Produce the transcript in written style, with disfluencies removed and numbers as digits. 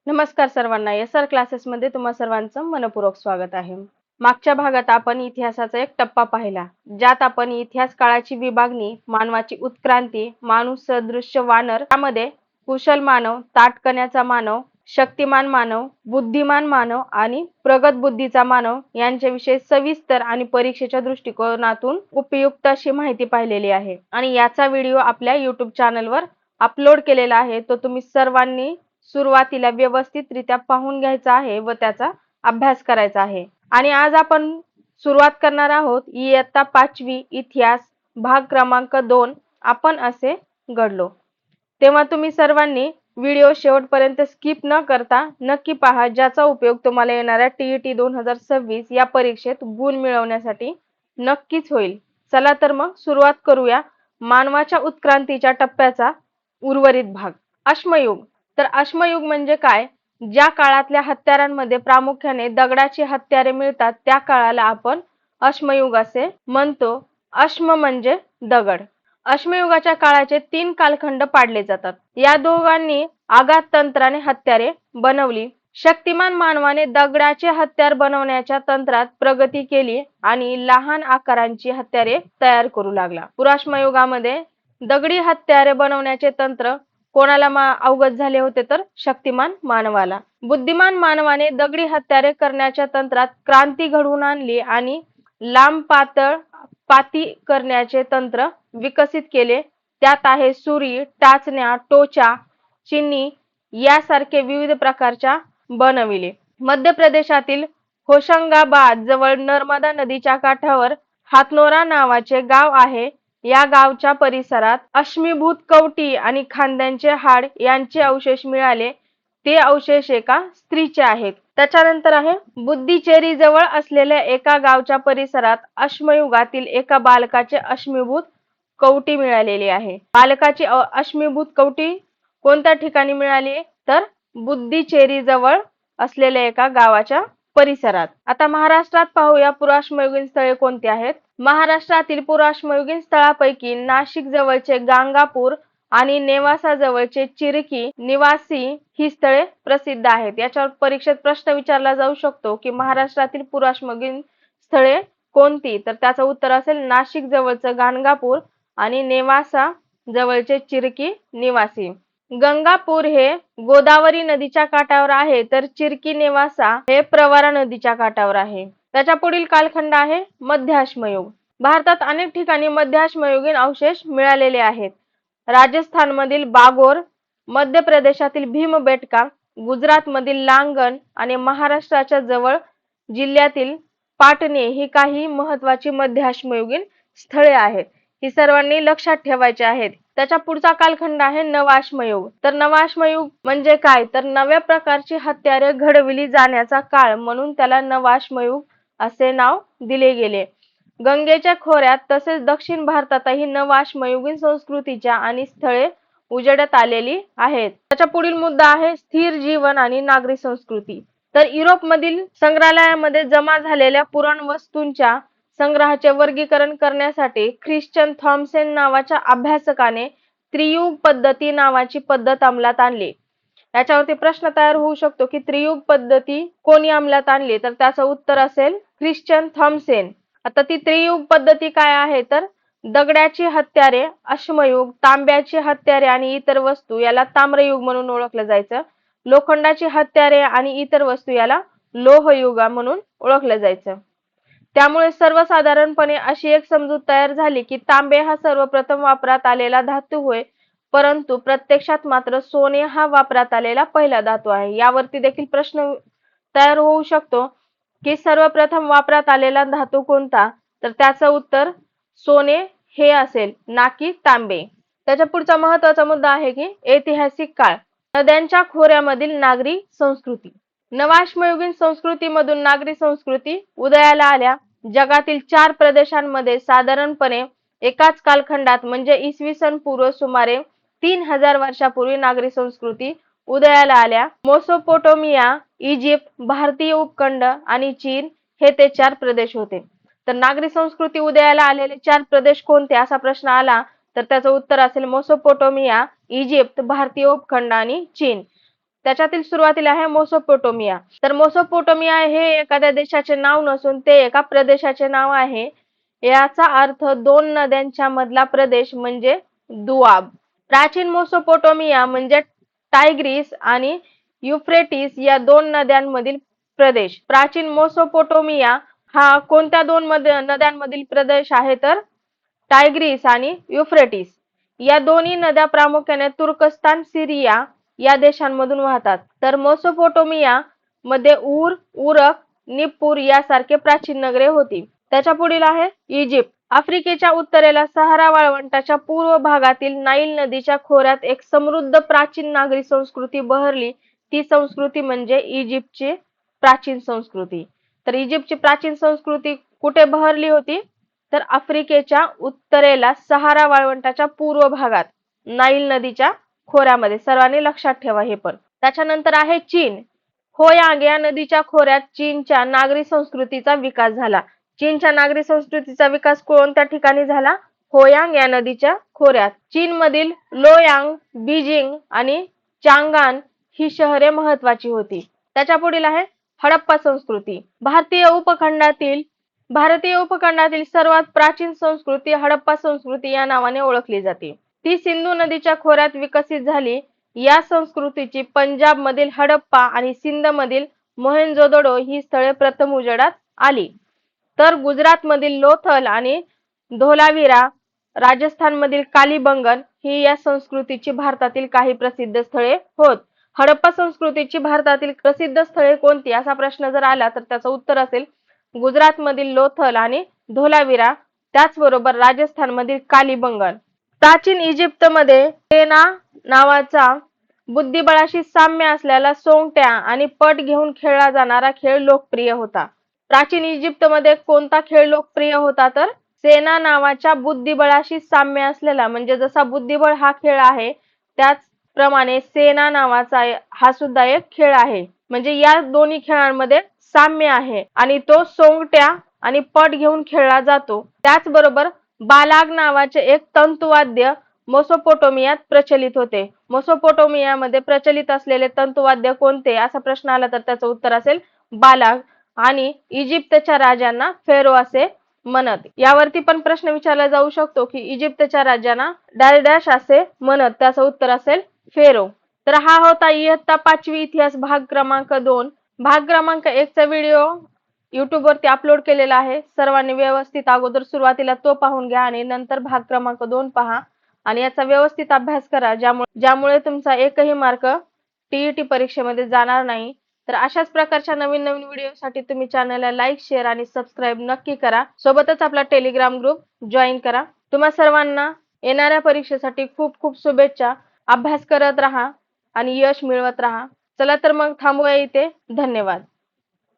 नमस्कार सर्वांना. एस.आर. क्लासेसमध्ये तुम्हा सर्वांचं मनपूर्वक स्वागत आहे. मागच्या भागात आपण इतिहासाचा एक टप्पा पाहिला, ज्यात आपण इतिहास काळाची विभागणी, मानवाची उत्क्रांती, माणूस सदृश्य वानर, त्यामध्ये कुशल मानव, ताठकण्याचा मानव, शक्तिमान मानव, बुद्धिमान मानव आणि प्रगत बुद्धीचा मानव यांच्याविषयी सविस्तर आणि परीक्षेच्या दृष्टिकोनातून उपयुक्त अशी माहिती पाहिलेली आहे. आणि याचा व्हिडिओ आपल्या YouTube चॅनलवर अपलोड केलेला आहे. तो तुम्ही सर्वांनी सुरुवातीला व्यवस्थितरित्या पाहून घ्यायचा आहे व त्याचा अभ्यास करायचा आहे. आणि आज आपण सुरुवात करणार आहोत इयत्ता 5वी इतिहास भाग क्रमांक 2 आपण असे घडलो. तेव्हा तुम्ही सर्वांनी व्हिडिओ शेवटपर्यंत स्किप न करता नक्की पहा, ज्याचा उपयोग तुम्हाला येणाऱ्या TET 2026 या परीक्षेत गुण मिळवण्यासाठी नक्कीच होईल. चला तर मग सुरुवात करूया मानवाच्या उत्क्रांतीच्या टप्प्याचा उर्वरित भाग. अश्मयुग. तर अश्मयुग म्हणजे काय? ज्या काळातल्या हत्यारांमध्ये प्रामुख्याने दगडाची हत्यारे मिळतात त्या काळाला आपण अश्मयुग असे म्हणतो. अश्म म्हणजे दगड. अश्मयुगाच्या काळाचे 3 कालखंड पाडले जातात. या दोघांनी आघात तंत्राने हत्यारे बनवली. शक्तिमान मानवाने दगडाचे हत्यार बनवण्याच्या तंत्रात प्रगती केली आणि लहान आकारांची हत्यारे तयार करू लागला. पुराश्मयुगामध्ये दगडी हत्यारे बनवण्याचे तंत्र कोणाला अवगत झाले होते? तर शक्तिमान मानवाला. बुद्धिमान मानवाने दगडी हत्यारे करण्याच्या तंत्रात क्रांती घडवून आणली आणि लांब पातळ पाती करण्याचे तंत्र विकसित केले. त्यात आहे सुरी, टाचण्या, टोचा, चिन्नी यासारखे विविध प्रकारच्या बनविले. मध्य प्रदेशातील होशंगाबाद जवळ नर्मदा नदीच्या काठावर हातनोरा नावाचे गाव आहे. या गावच्या परिसरात अश्मीभूत कवटी आणि खांद्यांचे हाड यांचे अवशेष मिळाले. ते अवशेष एका स्त्रीचे आहेत. त्याच्यानंतर आहे बुद्धिचेरी जवळ असलेल्या एका गावच्या परिसरात अश्मयुगातील एका बालकाचे अश्मीभूत कवटी मिळालेली आहे. बालकाची अश्मीभूत कवटी कोणत्या ठिकाणी मिळाली? तर बुद्धिचेरी जवळ असलेल्या एका गावाच्या परिसरात. आता महाराष्ट्रात पाहूया पुराश्मयुगीन स्थळे कोणती आहेत. महाराष्ट्रातील पुराश्मयुगीन स्थळापैकी नाशिक जवळचे गांगापूर आणि नेवासा जवळचे चिरकी निवासी ही स्थळे प्रसिद्ध आहेत. याच्यावर परीक्षेत प्रश्न विचारला जाऊ शकतो की महाराष्ट्रातील पुराश्मयुगीन स्थळे कोणती? तर त्याचं उत्तर असेल नाशिक जवळचं गाणगापूर आणि नेवासा जवळचे चिरकी निवासी. गंगापूर हे गोदावरी नदीच्या काठावर आहे, तर चिरकी नेवासा हे प्रवरा नदीच्या काठावर आहे. त्याच्या पुढील कालखंड आहे मध्य अश्मयुग. भारतात अनेक ठिकाणी मध्य अश्मयुगीन अवशेष मिळालेले आहेत. राजस्थानमधील बागोर, मध्य प्रदेशातील भीमबेटका, गुजरातमधील लांगण आणि महाराष्ट्राच्या जवळ जिल्ह्यातील पाटणे ही काही महत्वाची मध्य अश्मयुगीन स्थळे आहेत. ही सर्वांनी लक्षात ठेवायची आहेत. त्याच्या पुढचा कालखंड आहे नवाश्मयुग. तर नवाश्मयुग म्हणजे काय? तर नव्या प्रकारची हत्यारे घडविली जाण्याचा काळ म्हणून त्याला नवाश्मयुग असे नाव दिले गेले. गंगेच्या खोऱ्यात तसेच दक्षिण भारतातही नवाश्मयुगीन संस्कृतीच्या आणि स्थळे उजेडात आलेली आहेत. त्याच्या पुढील मुद्दा आहे स्थिर जीवन आणि नागरी संस्कृती. तर युरोपमधील संग्रहालयामध्ये जमा झालेल्या पुराणवस्तूंच्या संग्रहाचे वर्गीकरण करण्यासाठी ख्रिश्चन थॉम्सन नावाच्या अभ्यासकाने त्रियुग पद्धती नावाची पद्धत अंमलात आणली. याच्यावरती प्रश्न तयार होऊ शकतो की त्रियुग पद्धती कोणी अंमलात आणली? तर त्याचं उत्तर असेल ख्रिश्चन थॉम्सन. आता ती त्रियुग पद्धती काय आहे? तर दगडाची हत्यारे अश्मयुग, तांब्याची हत्यारे आणि इतर वस्तू याला ताम्रयुग म्हणून ओळखलं जायचं. लोखंडाची हत्यारे आणि इतर वस्तू याला लोहयुग म्हणून ओळखलं जायचं. त्यामुळे सर्वसाधारणपणे अशी एक समजूत तयार झाली की तांबे हा सर्वप्रथम वापरात आलेला धातू होय, परंतु प्रत्यक्षात मात्र सोने हा वापरात आलेला पहिला धातू आहे. यावरती देखील प्रश्न तयार होऊ शकतो की सर्वप्रथम वापरात आलेला धातू कोणता? तर त्याचं उत्तर सोने हे असेल, ना की तांबे. त्याच्या पुढचा महत्वाचा मुद्दा आहे की ऐतिहासिक काळ. नद्यांच्या खोऱ्यामधील नागरी संस्कृती. नवाश्मयुगीन संस्कृतीमधून नागरी संस्कृती उदयाला आल्या. जगातील 4 प्रदेशांमध्ये साधारणपणे एकाच कालखंडात म्हणजे इसवी सन पूर्व सुमारे 3000 वर्षापूर्वी नागरी संस्कृती उदयाला आल्या. मेसोपोटेमिया, इजिप्त, भारतीय उपखंड आणि चीन हे ते 4 प्रदेश होते. तर नागरी संस्कृती उदयाला आलेले 4 प्रदेश कोणते असा प्रश्न आला तर त्याचं उत्तर असेल मेसोपोटेमिया, इजिप्त, भारतीय उपखंड आणि चीन. त्याच्यातील सुरुवातीला आहे मेसोपोटेमिया. तर मेसोपोटेमिया हे एखाद्या देशाचे नाव नसून ते एका प्रदेशाचे नाव आहे. याचा अर्थ दोन नद्यांच्या मधला प्रदेश म्हणजे दुआब. प्राचीन मेसोपोटेमिया म्हणजे टायग्रीस आणि युफ्रेटिस या दोन नद्यांमधील प्रदेश. प्राचीन मेसोपोटेमिया हा कोणत्या दोन नद्यांमधील प्रदेश आहे तर टायग्रीस आणि युफ्रेटिस. या दोन्ही नद्या प्रामुख्याने तुर्कस्तान, सिरिया या देशांमधून वाहतात. तर मेसोपोटेमिया मध्ये ऊर, उरक, निप्पूर यासारखे प्राचीन नगरे होती. त्याच्या पुढील आहे इजिप्त. आफ्रिकेच्या उत्तरेला सहारा वाळवंटाच्या पूर्व भागातील नाईल नदीच्या खोऱ्यात एक समृद्ध प्राचीन नागरी संस्कृती बहरली. ती संस्कृती म्हणजे इजिप्तची प्राचीन संस्कृती. तर इजिप्तची प्राचीन संस्कृती कुठे बहरली होती तर आफ्रिकेच्या उत्तरेला सहारा वाळवंटाच्या पूर्व भागात नाईल नदीच्या खोऱ्यामध्ये. सर्वांनी लक्षात ठेवा हे पण. त्याच्यानंतर आहे चीन. होयांग या नदीच्या खोऱ्यात चीनच्या नागरी संस्कृतीचा विकास झाला. चीनच्या नागरी संस्कृतीचा विकास कोणत्या ठिकाणी झाला? होयांग या नदीच्या खोऱ्यात. चीन मधील लोयांग, बीजिंग आणि चांगान ही शहरे महत्वाची होती. त्याच्या पुढील आहे हडप्पा संस्कृती. भारतीय उपखंडातील सर्वात प्राचीन संस्कृती हडप्पा संस्कृती या नावाने ओळखली जाते. ती सिंधू नदीच्या खोऱ्यात विकसित झाली. या संस्कृतीची पंजाब मधील हडप्पा आणि सिंध मधील मोहेंजोदडो ही स्थळे प्रथम उजेडात आली. तर गुजरात मधील लोथल आणि धोलावीरा, राजस्थान मधील कालीबंगन ही या संस्कृतीची भारतातील काही प्रसिद्ध स्थळे होत. हडप्पा संस्कृतीची भारतातील प्रसिद्ध स्थळे कोणती असा प्रश्न जर आला तर त्याचं उत्तर असेल गुजरात मधील लोथल आणि धोलावीरा, त्याचबरोबर राजस्थान मधील कालीबंगन. प्राचीन इजिप्त मध्ये सेना नावाचा बुद्धिबळाशी साम्य असलेला सोंगट्या आणि पट घेऊन खेळला जाणारा खेळ लोकप्रिय होता. प्राचीन इजिप्त मध्ये कोणता खेळ लोकप्रिय होता तर सेना नावाच्या बुद्धिबळाशी साम्य असलेला, म्हणजे जसा बुद्धिबळ हा खेळ आहे त्याचप्रमाणे सेना नावाचा हा सुद्धा एक खेळ आहे. म्हणजे या दोन्ही खेळांमध्ये साम्य आहे आणि तो सोंगट्या आणि पट घेऊन खेळला जातो. त्याचबरोबर बालाग नावाचे एक तंतुवाद्य मेसोपोटेमियात प्रचलित होते. मेसोपोटेमियामध्ये प्रचलित असलेले तंतुवाद्य कोणते असा प्रश्न आला तर त्याचं उत्तर असेल बालाग. आणि इजिप्तच्या राजांना फेरो असे म्हणत. यावरती पण प्रश्न विचारला जाऊ शकतो की इजिप्तच्या राजांना डॅश डॅश असे म्हणत, त्याचं उत्तर असेल फेरो. तर हा होता इयत्ता 5वी इतिहास भाग क्रमांक 2. भाग क्रमांक 1 चा व्हिडिओ YouTube वरती अपलोड केलेला आहे. सर्वांनी व्यवस्थित अगोदर सुरुवातीला तो पाहून घ्या आणि नंतर भाग क्रमांक 2 पहा आणि याचा व्यवस्थित अभ्यास करा, ज्यामुळे तुमचा एकही मार्क TET परीक्षेमध्ये जाणार नाही. तर अशाच प्रकारच्या नवीन नवीन व्हिडिओसाठी तुम्ही चॅनलला लाईक, शेअर आणि सबस्क्राईब नक्की करा. सोबतच आपला टेलिग्राम ग्रुप जॉईन करा. तुम्हा सर्वांना येणाऱ्या परीक्षेसाठी खूप खूप शुभेच्छा. अभ्यास करत राहा आणि यश मिळवत राहा. चला तर मग थांबूया इथे. धन्यवाद.